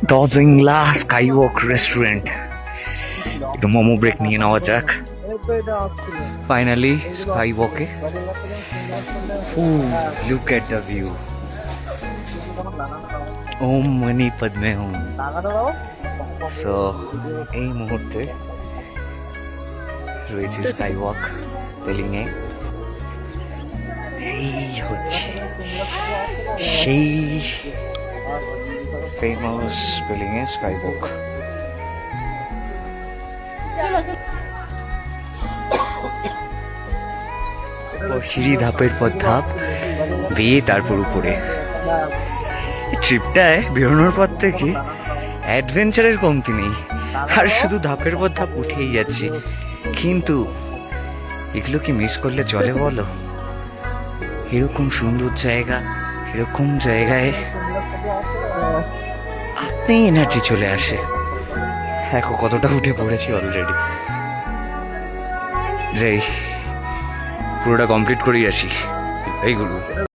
দজিংলা skywalk restaurant. একটু momo break নিয়ে নেওয়া যাক। ফাইনালি স্কাইওয়াকে। Look at the view. ওম মনি পদ্মে ওম। তো এই মুহূর্তে রয়েছে স্কাইওয়াক রেলিংয়ে। এই হচ্ছে সেই ফেমাস রেলিংয়ে স্কাইওয়াক। সিঁড়ি ধাপের পর ধাপ বেয়ে তারপর উপরে। ট্রিপটায় বেরোনোর পর থেকে অ্যাডভেঞ্চারের কমতি নেই, আর শুধু ধাপের পর ধাপ উঠেই যাচ্ছি। কিন্তু এগুলো কি মিস করলে চলে বলো? এরকম সুন্দর জায়গা, এরকম জায়গায় আপনি এনার্জি চলে আসে। দেখো কতটা উঠে পড়েছি অলরেডি। যাই পুরোটা কমপ্লিট করেই আসি। এইগুলো